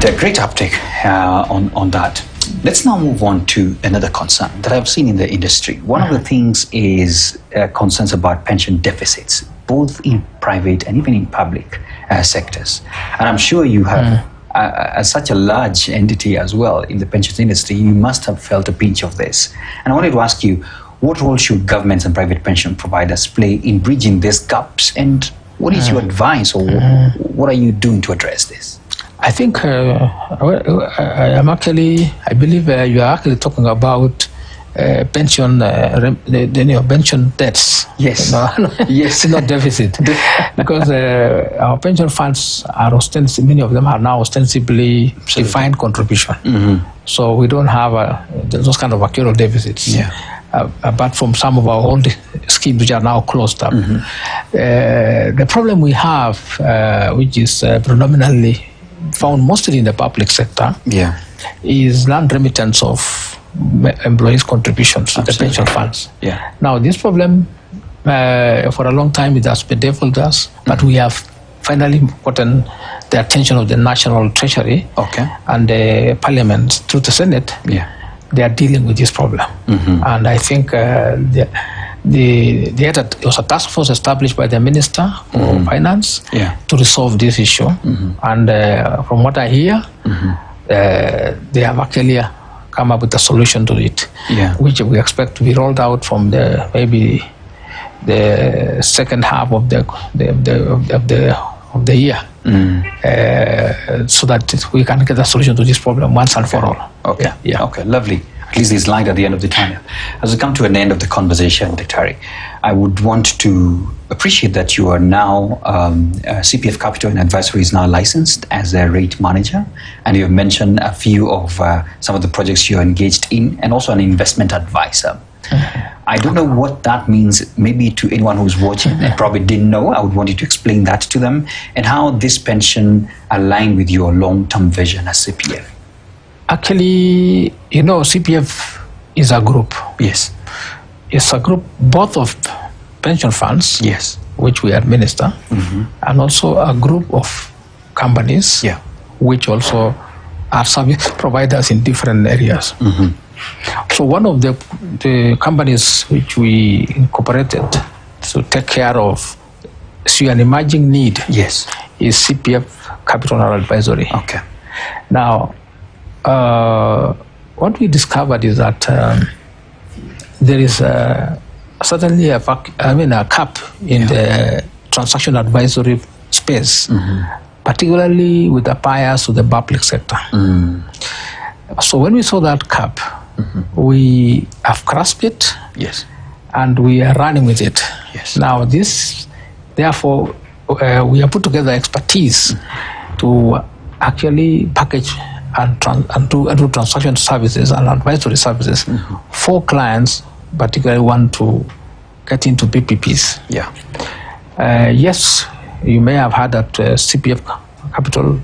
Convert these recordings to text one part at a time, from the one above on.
And a great uptake on that. Let's now move on to another concern that I've seen in the industry. One of the things is concerns about pension deficits, both in private and even in public sectors. And I'm sure you have, as such a large entity as well in the pensions industry, you must have felt a pinch of this. And I wanted to ask you, what role should governments and private pension providers play in bridging these gaps? And what is your advice, or what are you doing to address this? I think I believe you are actually talking about pension debts. Yes. Yes, not deficit. Because our pension funds are many of them are now ostensibly defined contribution. So we don't have those kind of accrual deficits. Apart from some of our old schemes which are now closed up. The problem we have, which is predominantly found mostly in the public sector, is non-remittance of employees' contributions to the pension funds. Now, this problem, for a long time, it has bedeviled us, but we have finally gotten the attention of the National Treasury and the Parliament through the Senate. They are dealing with this problem. And I think there was a task force established by the Minister of Finance to resolve this issue. And from what I hear, they have actually come up with a solution to it, which we expect to be rolled out from maybe the second half of the year, so that we can get a solution to this problem once and for all. Okay, lovely. At least there's light at the end of the tunnel. As we come to an end of the conversation, Dr. I would want to appreciate that you are now, CPF Capital and Advisory is now licensed as a rate manager, and you've mentioned a few of some of the projects you're engaged in, and also an investment advisor. I don't know what that means, maybe to anyone who's watching and probably didn't know. I would want you to explain that to them, and how this pension align with your long-term vision as CPF. Actually, CPF is a group. Yes. It's a group both of pension funds, which we administer, and also a group of companies, which also are service providers in different areas. So one of the companies which we incorporated to take care of an emerging need is CPF Capital and Advisory. Now, what we discovered is that there is certainly a cap in the transaction advisory space, particularly with the bias to the public sector. So when we saw that cap, we have grasped it, and we are running with it. Now, therefore, we have put together expertise to actually package and do transaction services and advisory services for clients, particularly want to get into PPPs. Yes, you may have heard that CPF Capital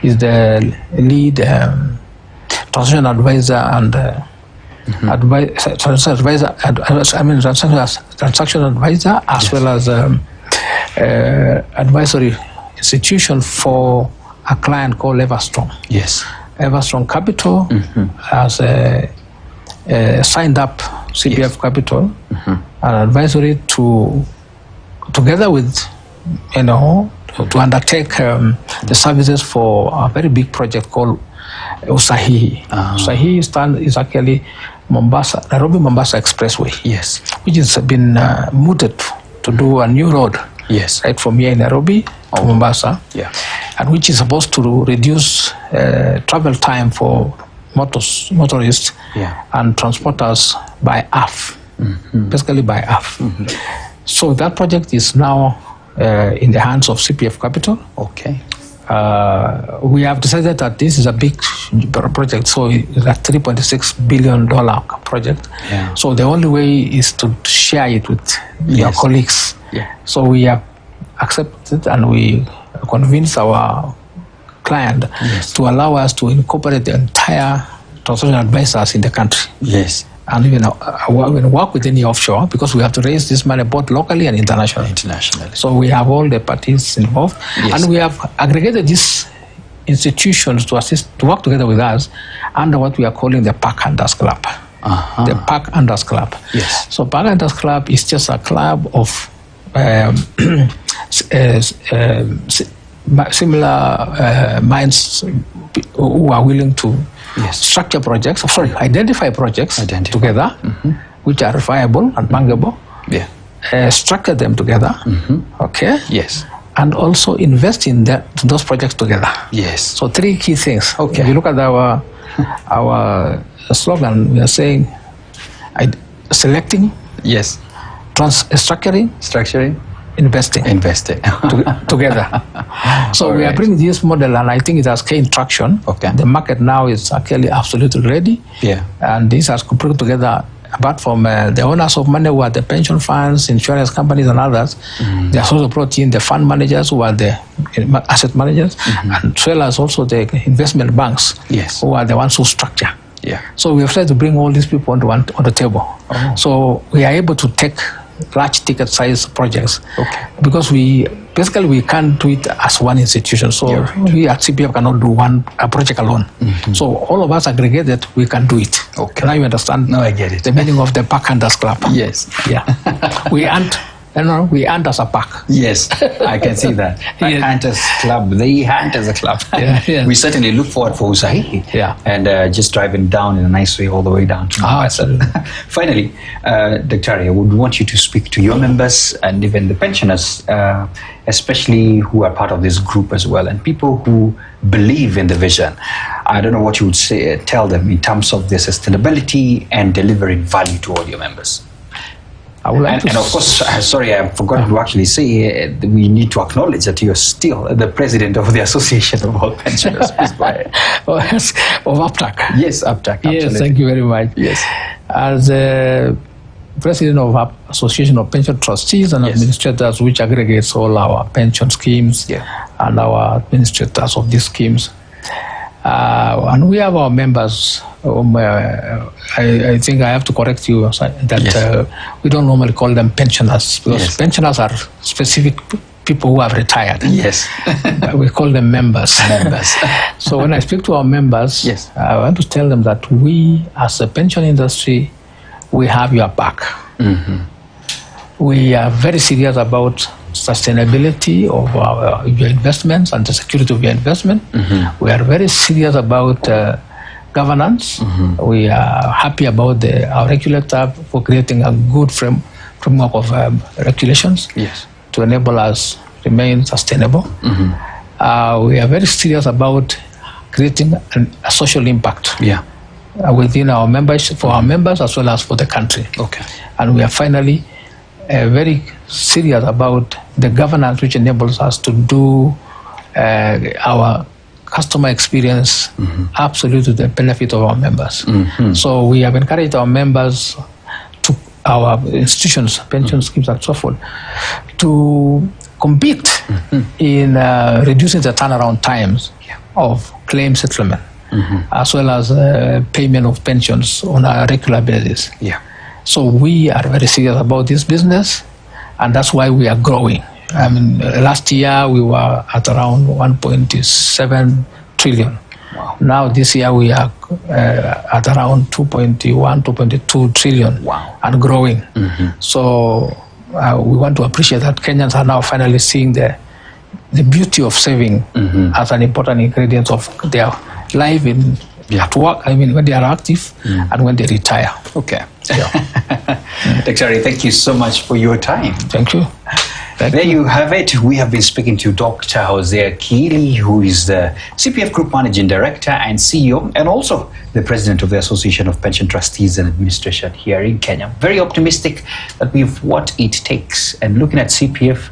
is the lead transaction advisor and transaction advisor, as well as advisory institution for a client called Everstrong. Everstrong Capital has signed up CPF Capital and Advisory together with, to undertake the services for a very big project called Usahihi. Usahihi is actually Nairobi-Mombasa Expressway, which has been mooted to do a new road right from here in Nairobi to Mombasa, and which is supposed to reduce travel time for motorists and transporters by half, basically by half. So that project is now in the hands of CPF Capital. We have decided that this is a big project, so it's a $3.6 billion project. So the only way is to share it with your colleagues. So we have accepted and we convinced our client to allow us to incorporate the entire transaction advisors in the country. And even work with any offshore, because we have to raise this money both locally and internationally. So we have all the parties involved, and we have aggregated this institutions to work together with us under what we are calling the Park Hunters Club. The Park Hunters Club. Yes. So Park Hunters Club is just a club of similar minds who are willing to structure projects, identify projects together, which are viable and bankable. Yeah. Structure them together. Okay. Yes. And also invest in those projects together. Yes. So 3 key things. Okay. If you look at our slogan, we are saying selecting. Yes. Structuring. Investing. Together. So we are bringing this model, and I think it has gained traction. Okay. The market now is actually absolutely ready. Yeah. And this has put together, apart from the owners of money, who are the pension funds, insurance companies, and others, they have also brought in the fund managers, who are the asset managers, and as well as also the investment banks, who are the ones who structure. Yeah. So we have tried to bring all these people on the table. So we are able to take large ticket size projects, because we can't do it as one institution. So we at CPF cannot do a project alone. So all of us aggregated, we can do it. Okay. Now you understand? No, I get it. The meaning of the Park Hunters Club. Yes. Yeah. we hunt as a pack. Yes, I can see that. Hunters Club, the Hunters Club. We certainly look forward for Hosea. Yeah. And just driving down in a nice way all the way down to Mombasa. Finally, Dr. I would want you to speak to your members and even the pensioners, especially who are part of this group as well, and people who believe in the vision. I don't know what you would say, tell them in terms of the sustainability and delivering value to all your members. I would like and of course, sorry, I forgot to actually say, we need to acknowledge that you're still the president of the Association of All Pensioners. Of APTAC. Yes, APTAC. Absolutely. Yes, thank you very much. Yes. As president of Association of Pension Trustees and Administrators, which aggregates all our pension schemes and our administrators of these schemes. And we have our members. I think I have to correct you that we don't normally call them pensioners, because pensioners are specific people who have retired. Yes. We call them members. So when I speak to our members, I want to tell them that we, as a pension industry, we have your back. We are very serious about sustainability of your investments and the security of your investment. We are very serious about governance. We are happy about our regulator for creating a good framework of regulations to enable us to remain sustainable. We are very serious about creating a social impact within our members, for our members as well as for the country. And we are finally very serious about the governance, which enables us to do our customer experience absolutely to the benefit of our members. So we have encouraged our members, to our institutions, pension schemes and so forth, to compete in reducing the turnaround times of claim settlement, as well as payment of pensions on a regular basis. So we are very serious about this business, and that's why we are growing. I mean, last year we were at around 1.7 trillion. Wow. Now this year we are at around 2.1, 2.2 trillion and growing. So we want to appreciate that Kenyans are now finally seeing the beauty of saving as an important ingredient of their life at work. I mean, when they are active and when they retire. Dr. Thank you so much for your time. Thank you. There you have it. We have been speaking to Dr. Hosea Kili, who is the CPF Group Managing Director and CEO, and also the President of the Association of Pension Trustees and Administration here in Kenya. Very optimistic that we have what it takes. And looking at CPF,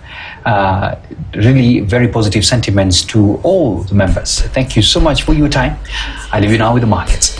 really very positive sentiments to all the members. Thank you so much for your time. I leave you now with the markets.